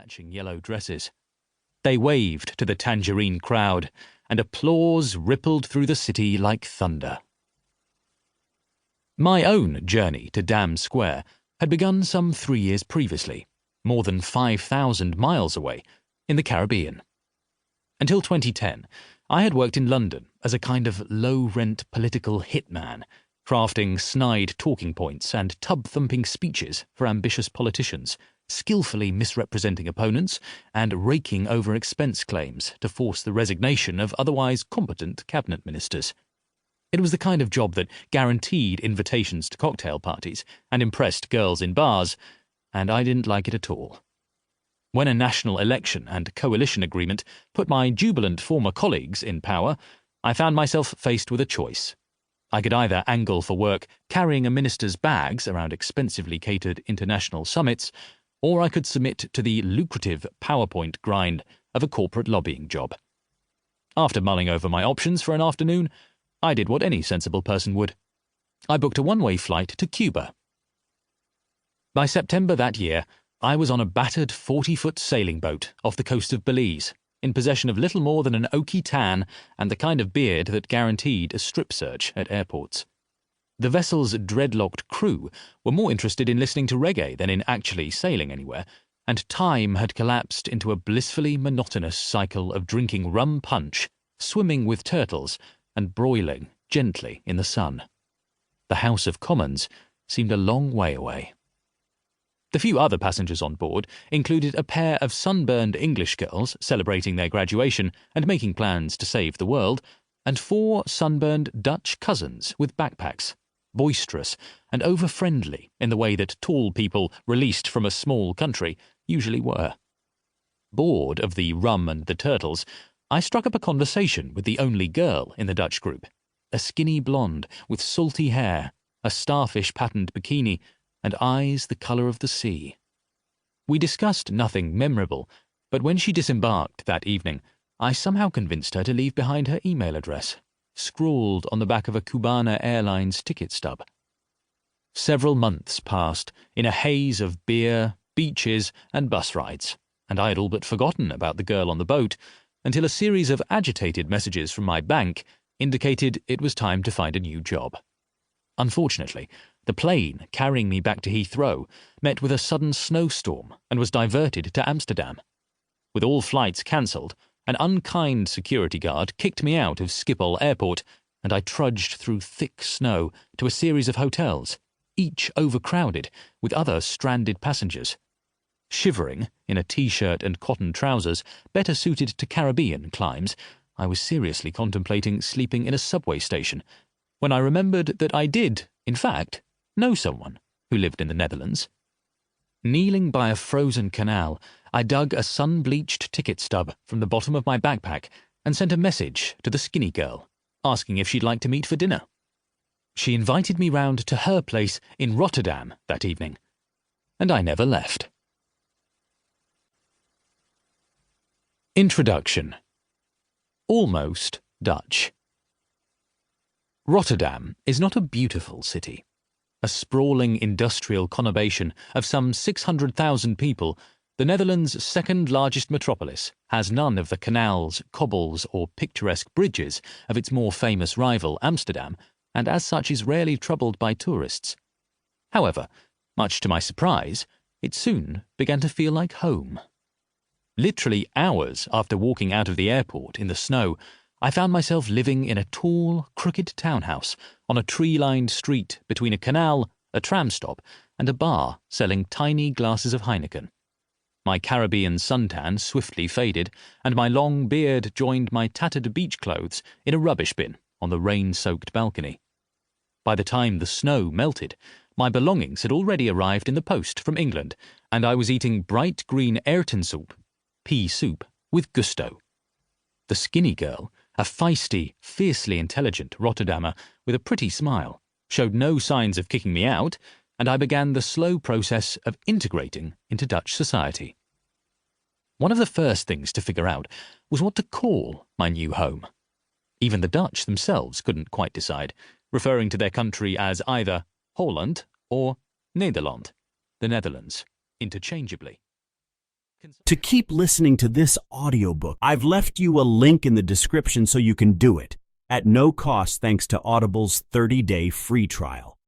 matching yellow dresses. They waved to the tangerine crowd, and applause rippled through the city like thunder. My own journey to Dam Square had begun some 3 years previously, more than 5,000 miles away, in the Caribbean. Until 2010, I had worked in London as a kind of low-rent political hitman, crafting snide talking points and tub-thumping speeches for ambitious politicians, skillfully misrepresenting opponents and raking over expense claims to force the resignation of otherwise competent cabinet ministers. It was the kind of job that guaranteed invitations to cocktail parties and impressed girls in bars, and I didn't like it at all. When a national election and coalition agreement put my jubilant former colleagues in power, I found myself faced with a choice. I could either angle for work carrying a minister's bags around expensively catered international summits, or I could submit to the lucrative PowerPoint grind of a corporate lobbying job. After mulling over my options for an afternoon, I did what any sensible person would. I booked a one-way flight to Cuba. By September that year, I was on a battered 40-foot sailing boat off the coast of Belize, in possession of little more than an oaky tan and the kind of beard that guaranteed a strip search at airports. The vessel's dreadlocked crew were more interested in listening to reggae than in actually sailing anywhere, and time had collapsed into a blissfully monotonous cycle of drinking rum punch, swimming with turtles, and broiling gently in the sun. The House of Commons seemed a long way away. The few other passengers on board included a pair of sunburned English girls celebrating their graduation and making plans to save the world, and 4 sunburned Dutch cousins with backpacks, boisterous and over-friendly in the way that tall people released from a small country usually were. Bored of the rum and the turtles, I struck up a conversation with the only girl in the Dutch group, a skinny blonde with salty hair, a starfish-patterned bikini, and eyes the colour of the sea. We discussed nothing memorable, but when she disembarked that evening, I somehow convinced her to leave behind her email address, scrawled on the back of a Cubana Airlines ticket stub. Several months passed in a haze of beer, beaches, and bus rides, and I had all but forgotten about the girl on the boat, until a series of agitated messages from my bank indicated it was time to find a new job. Unfortunately, the plane carrying me back to Heathrow met with a sudden snowstorm and was diverted to Amsterdam. With all flights cancelled, an unkind security guard kicked me out of Schiphol Airport, and I trudged through thick snow to a series of hotels, each overcrowded with other stranded passengers. Shivering in a t-shirt and cotton trousers better suited to Caribbean climes, I was seriously contemplating sleeping in a subway station, when I remembered that I did, in fact, know someone who lived in the Netherlands. Kneeling by a frozen canal, I dug a sun-bleached ticket stub from the bottom of my backpack and sent a message to the skinny girl, asking if she'd like to meet for dinner. She invited me round to her place in Rotterdam that evening, and I never left. Introduction. Almost Dutch. Rotterdam is not a beautiful city. A sprawling industrial conurbation of some 600,000 people, the Netherlands' second-largest metropolis has none of the canals, cobbles, or picturesque bridges of its more famous rival Amsterdam, and as such is rarely troubled by tourists. However, much to my surprise, it soon began to feel like home. Literally hours after walking out of the airport in the snow, I found myself living in a tall, crooked townhouse on a tree-lined street between a canal, a tram stop, and a bar selling tiny glasses of Heineken. My Caribbean suntan swiftly faded, and my long beard joined my tattered beach clothes in a rubbish bin on the rain-soaked balcony. By the time the snow melted, my belongings had already arrived in the post from England, and I was eating bright green Ayrton pea soup, with gusto. The skinny girl, a feisty, fiercely intelligent Rotterdammer with a pretty smile, showed no signs of kicking me out, and I began the slow process of integrating into Dutch society. One of the first things to figure out was what to call my new home. Even the Dutch themselves couldn't quite decide, referring to their country as either Holland or Nederland, the Netherlands, interchangeably. To keep listening to this audiobook, I've left you a link in the description so you can do it, at no cost thanks to Audible's 30-day free trial.